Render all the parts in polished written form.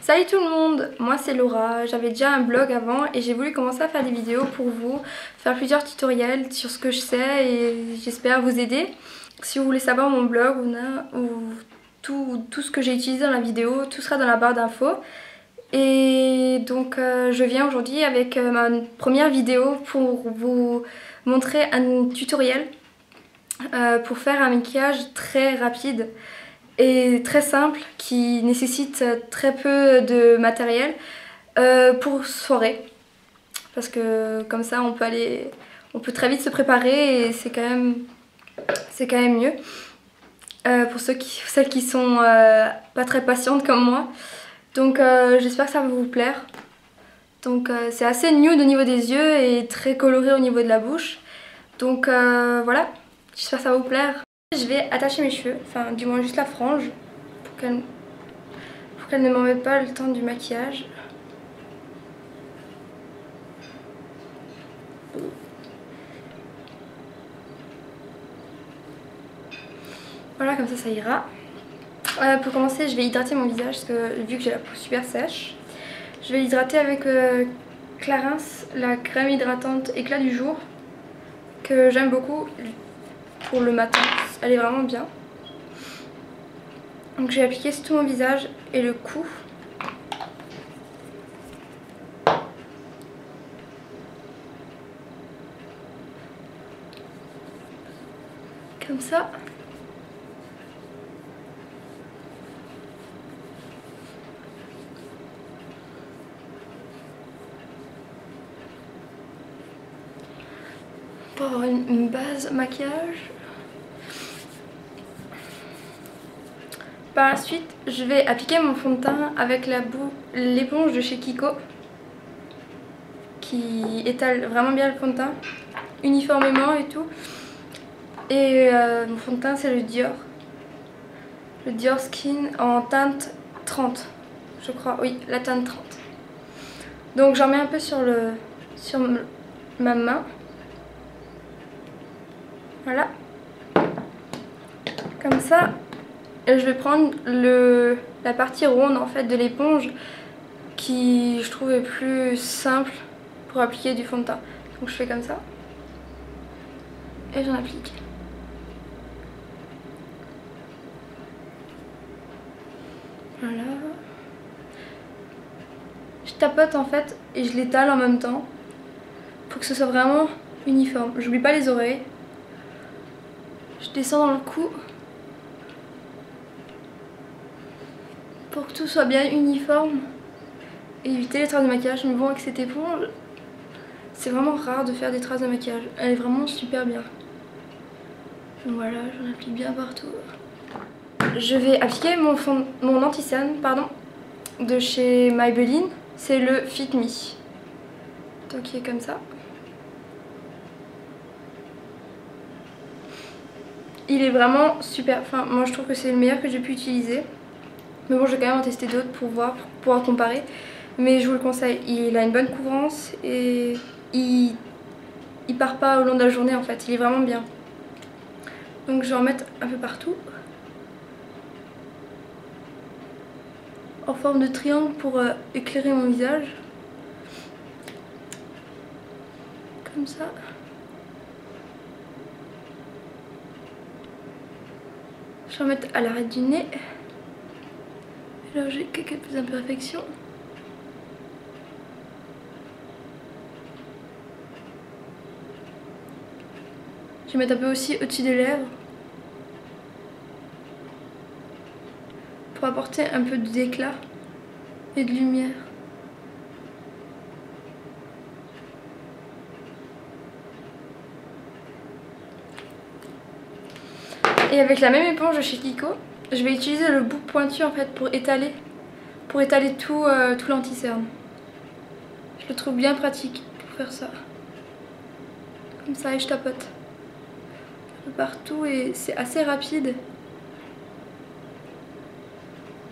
Salut tout le monde, moi c'est Laura, j'avais déjà un blog avant et j'ai voulu commencer à faire des vidéos pour vous, faire plusieurs tutoriels sur ce que je sais et j'espère vous aider. Si vous voulez savoir mon blog ou tout ce que j'ai utilisé dans la vidéo, tout sera dans la barre d'infos. Et donc je viens aujourd'hui avec ma première vidéo pour vous montrer un tutoriel pour faire un maquillage très rapide et très simple qui nécessite très peu de matériel pour soirée, parce que comme ça on peut très vite se préparer et c'est quand même mieux pour celles qui sont pas très patientes comme moi. Donc j'espère que ça va vous plaire. Donc c'est assez nude au niveau des yeux et très coloré au niveau de la bouche. Donc voilà, j'espère que ça va vous plaire. Je vais attacher mes cheveux, enfin du moins juste la frange, pour qu'elle ne m'embête pas le temps du maquillage. Voilà, comme ça ira. Pour commencer, je vais hydrater mon visage parce que vu que j'ai la peau super sèche, je vais l'hydrater avec Clarins, la crème hydratante éclat du jour, que j'aime beaucoup pour le matin. Elle est vraiment bien. Donc je vais appliquer sur tout mon visage et le cou. Comme ça. Pour avoir une base maquillage. Par la suite, je vais appliquer mon fond de teint avec l'éponge de chez Kiko, qui étale vraiment bien le fond de teint, uniformément et tout. Et mon fond de teint, c'est le Dior Skin en teinte 30, je crois, oui, la teinte 30. Donc j'en mets un peu sur ma main. Voilà. Comme ça. Et je vais prendre la partie ronde en fait de l'éponge qui je trouve est plus simple pour appliquer du fond de teint. Donc je fais comme ça et j'en applique. Voilà. Je tapote en fait et je l'étale en même temps pour que ce soit vraiment uniforme. J'oublie pas les oreilles. Je descends dans le cou. Pour que tout soit bien uniforme et éviter les traces de maquillage. Mais bon, avec cette éponge, c'est vraiment rare de faire des traces de maquillage. Elle est vraiment super bien. Donc voilà, j'en applique bien partout. Je vais appliquer mon anti-cerne, de chez Maybelline. C'est le Fit Me. Donc il est comme ça. Il est vraiment super. Enfin, moi je trouve que c'est le meilleur que j'ai pu utiliser. Mais bon, je vais quand même en tester d'autres pour pouvoir comparer. Mais je vous le conseille, il a une bonne couvrance et il part pas au long de la journée en fait, il est vraiment bien. Donc je vais en mettre un peu partout. En forme de triangle pour éclairer mon visage. Comme ça. Je vais en mettre à l'arrêt du nez. Là j'ai quelques petites imperfections. Je vais mettre un peu aussi au-dessus des lèvres. Pour apporter un peu d'éclat et de lumière. Et avec la même éponge de chez Kiko, je vais utiliser le bout pointu en fait pour étaler tout l'anti-cerne. Je le trouve bien pratique pour faire ça. Comme ça et je tapote un peu partout et c'est assez rapide.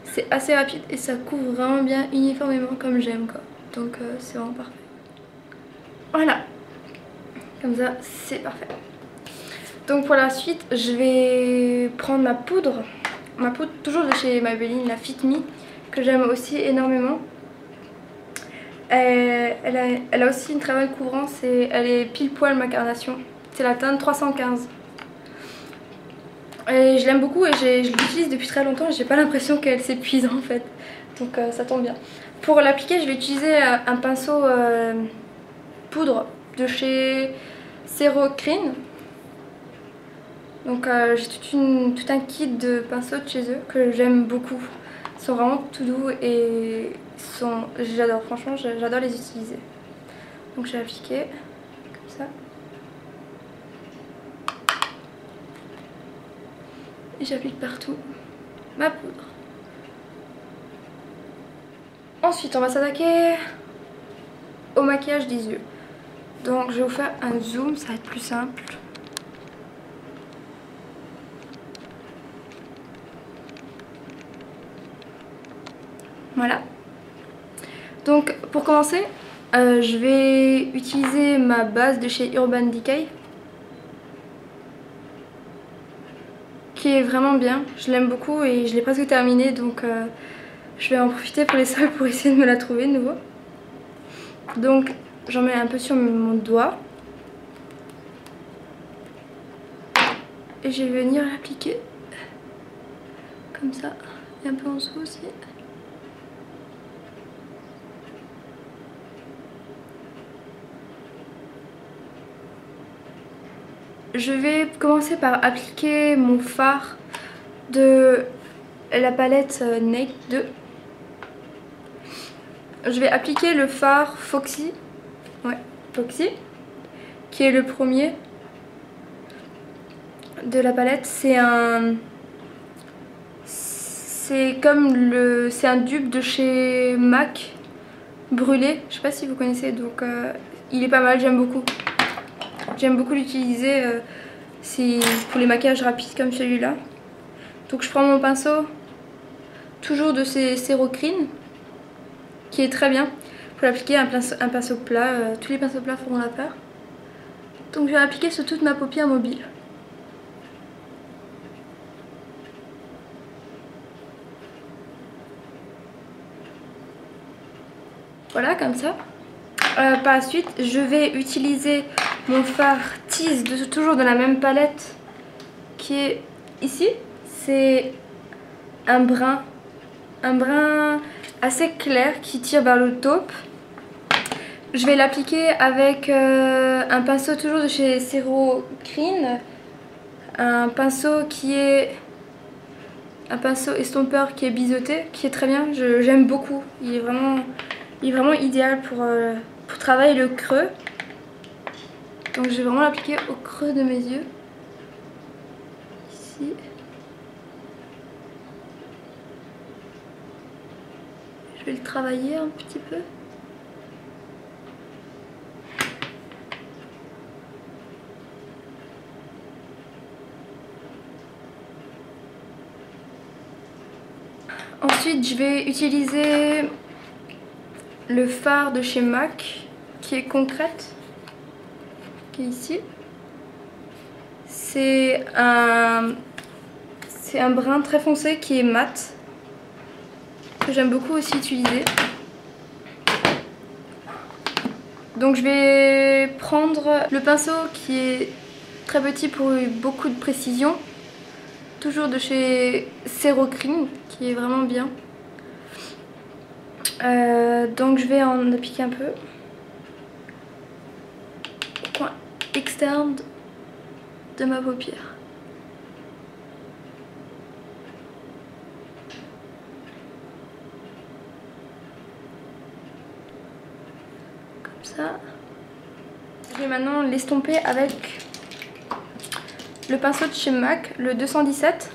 C'est assez rapide et ça couvre vraiment bien uniformément comme j'aime quoi. Donc c'est vraiment parfait. Voilà. Comme ça c'est parfait. Donc pour la suite je vais prendre ma poudre toujours de chez Maybelline, la Fit Me, que j'aime aussi énormément. Elle a aussi une très bonne couvrance et elle est pile poil ma carnation. C'est la teinte 315. Et je l'aime beaucoup et je l'utilise depuis très longtemps et j'ai pas l'impression qu'elle s'épuise en fait. Donc ça tombe bien. Pour l'appliquer, je vais utiliser un pinceau poudre de chez Serocrin. Donc j'ai tout un kit de pinceaux de chez eux que j'aime beaucoup. Ils sont vraiment tout doux et j'adore, franchement j'adore les utiliser. Donc je vais appliquer comme ça. Et j'applique partout ma poudre. Ensuite on va s'attaquer au maquillage des yeux. Donc je vais vous faire un zoom, ça va être plus simple. Voilà. Donc pour commencer, je vais utiliser ma base de chez Urban Decay. Qui est vraiment bien, je l'aime beaucoup et je l'ai presque terminée, donc je vais en profiter pour les sols pour essayer de me la trouver de nouveau. Donc j'en mets un peu sur mon doigt. Et je vais venir l'appliquer comme ça, et un peu en dessous aussi. Je vais commencer par appliquer mon fard de la palette Naked 2. Je vais appliquer le fard Foxy, Foxy, qui est le premier de la palette. C'est un dupe de chez MAC brûlé. Je sais pas si vous connaissez, donc il est pas mal, j'aime beaucoup. J'aime beaucoup l'utiliser, c'est pour les maquillages rapides comme celui-là. Donc je prends mon pinceau, toujours de ces Serocrin, qui est très bien pour l'appliquer, un pinceau plat. Tous les pinceaux plats feront l'affaire. Donc je vais appliquer sur toute ma paupière mobile. Voilà, comme ça. Par la suite, je vais utiliser mon fard Tease, toujours de la même palette, qui est ici. C'est un brun assez clair qui tire vers le taupe. Je vais l'appliquer avec un pinceau toujours de chez Serocrin, un pinceau estompeur qui est biseauté, qui est très bien. J'aime beaucoup. Il est vraiment idéal pour travailler le creux. Donc je vais vraiment l'appliquer au creux de mes yeux. Ici. Je vais le travailler un petit peu. Ensuite, je vais utiliser le fard de chez MAC qui est Concrète, qui est ici. C'est un brun très foncé qui est mat, que j'aime beaucoup aussi utiliser. Donc je vais prendre le pinceau qui est très petit pour beaucoup de précision, toujours de chez Serocrin, qui est vraiment bien. Donc je vais en appliquer un peu au coin externe de ma paupière. Comme ça. Je vais maintenant l'estomper avec le pinceau de chez MAC, le 217,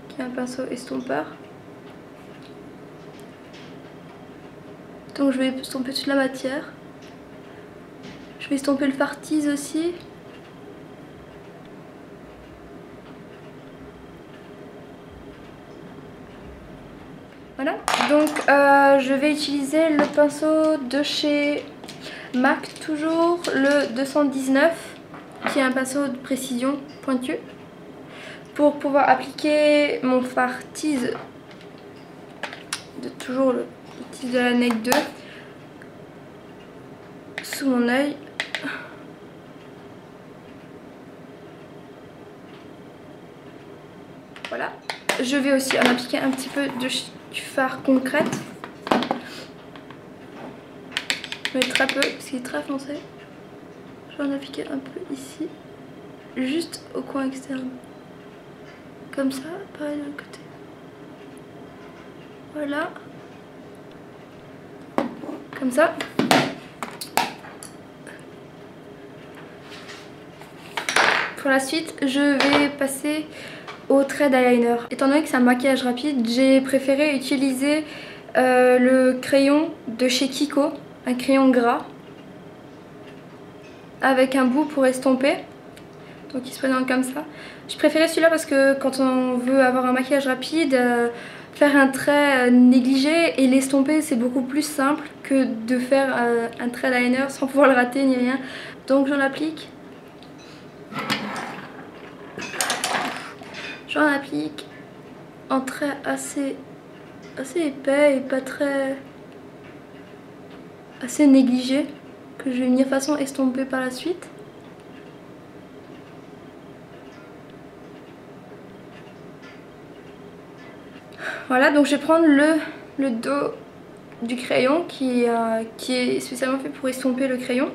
qui est un pinceau estompeur. Donc je vais estomper toute la matière. Je vais estomper le fard Tease aussi. Voilà. Donc je vais utiliser le pinceau de chez MAC, toujours le 219, qui est un pinceau de précision pointu, pour pouvoir appliquer mon fard Tease toujours le petit de la NEC 2 sous mon œil. Voilà. Je vais aussi en appliquer un petit peu du fard concrète. Mais très peu parce qu'il est très foncé. Je vais en appliquer un peu ici. Juste au coin externe. Comme ça, pareil de l'autre côté. Voilà. Comme ça. Pour la suite, je vais passer au trait d'eyeliner. Étant donné que c'est un maquillage rapide, j'ai préféré utiliser le crayon de chez Kiko, un crayon gras, avec un bout pour estomper. Donc il se présente comme ça. Je préférais celui-là parce que quand on veut avoir un maquillage rapide, faire un trait négligé et l'estomper c'est beaucoup plus simple que de faire un trait d'eyeliner sans pouvoir le rater ni rien. Donc j'en applique. J'en applique en trait assez épais et pas très... assez négligé, que je vais venir façon estomper par la suite. Voilà, donc je vais prendre le dos du crayon qui est spécialement fait pour estomper le crayon.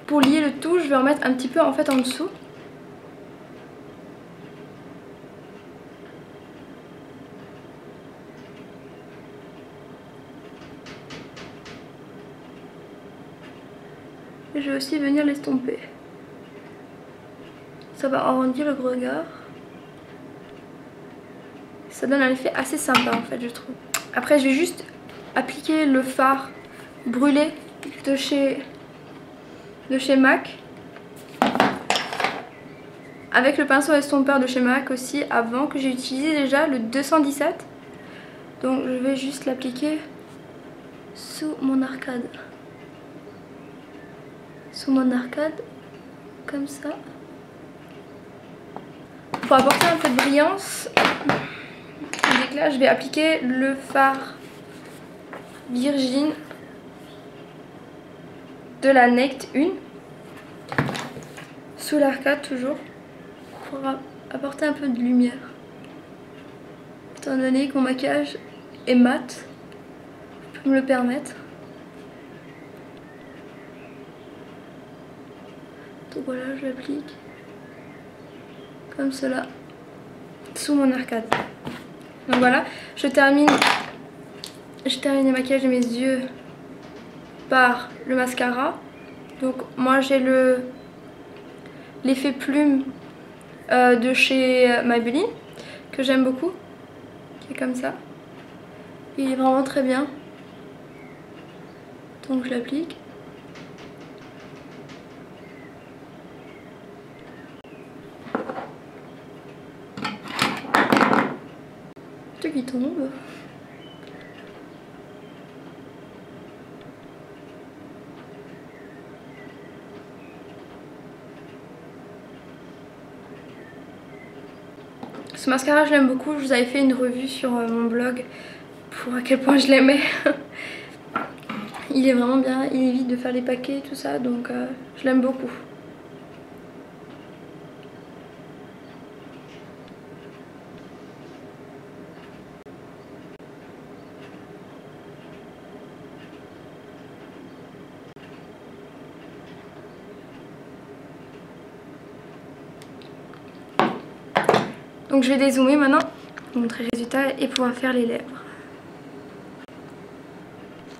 Pour lier le tout, je vais en mettre un petit peu en fait en dessous. Et je vais aussi venir l'estomper. Ça va arrondir le regard. Ça donne un effet assez sympa en fait, je trouve. Après, je vais juste appliquer le fard brûlé de chez MAC. Avec le pinceau estompeur de chez MAC aussi avant, que j'ai utilisé déjà le 217. Donc je vais juste l'appliquer sous mon arcade. Sous mon arcade, comme ça. Pour apporter un peu de brillance, d'éclat, je vais appliquer le fard Virgin de la NEC 1 sous l'arcade toujours, pour apporter un peu de lumière. Étant donné que mon maquillage est mat, je peux me le permettre. Donc voilà, je l'applique comme cela sous mon arcade. Donc voilà, je termine le maquillage de mes yeux par le mascara. Donc moi j'ai l'effet plume de chez Maybelline que j'aime beaucoup, qui est comme ça. Il est vraiment très bien. Donc je l'applique. Tout qui tombe. Ce mascara je l'aime beaucoup, je vous avais fait une revue sur mon blog pour à quel point je l'aimais. Il est vraiment bien, il évite de faire les paquets et tout ça, donc je l'aime beaucoup. Donc je vais dézoomer maintenant, vous montrer le résultat et pouvoir faire les lèvres.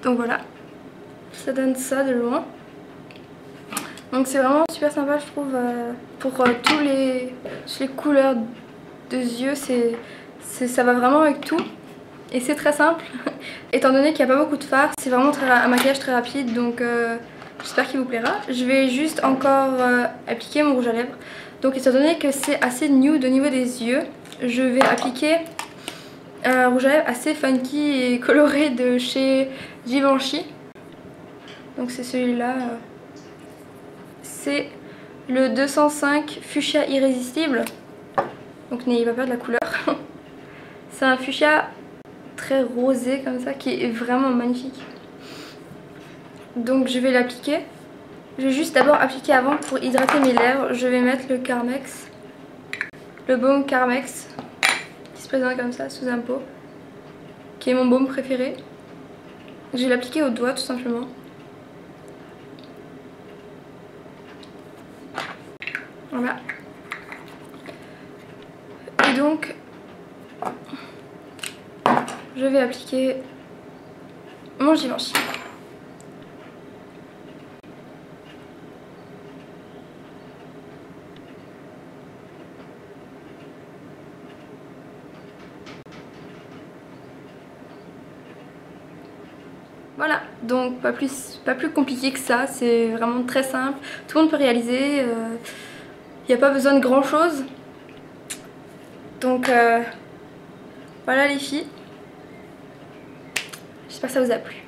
Donc voilà. ça donne ça de loin. Donc c'est vraiment super sympa je trouve pour toutes les couleurs de yeux, ça va vraiment avec tout. Et c'est très simple, étant donné qu'il n'y a pas beaucoup de fard, c'est vraiment un maquillage très rapide, donc j'espère qu'il vous plaira. Je vais juste encore appliquer mon rouge à lèvres. Donc étant donné que c'est assez nude au niveau des yeux, je vais appliquer un rouge à lèvres assez funky et coloré de chez Givenchy. Donc c'est celui-là, c'est le 205 Fuchsia Irrésistible. Donc n'ayez pas peur de la couleur. C'est un fuchsia très rosé comme ça qui est vraiment magnifique. Donc je vais l'appliquer. Je vais juste d'abord appliquer avant pour hydrater mes lèvres. Je vais mettre le Carmex, le baume Carmex qui se présente comme ça sous un pot, qui est mon baume préféré. Je vais l'appliquer au doigt tout simplement. Voilà. Et donc je vais appliquer mon Givenchy. Voilà, donc pas plus compliqué que ça, c'est vraiment très simple, tout le monde peut réaliser, il n'y a pas besoin de grand chose. Donc voilà les filles, j'espère que ça vous a plu.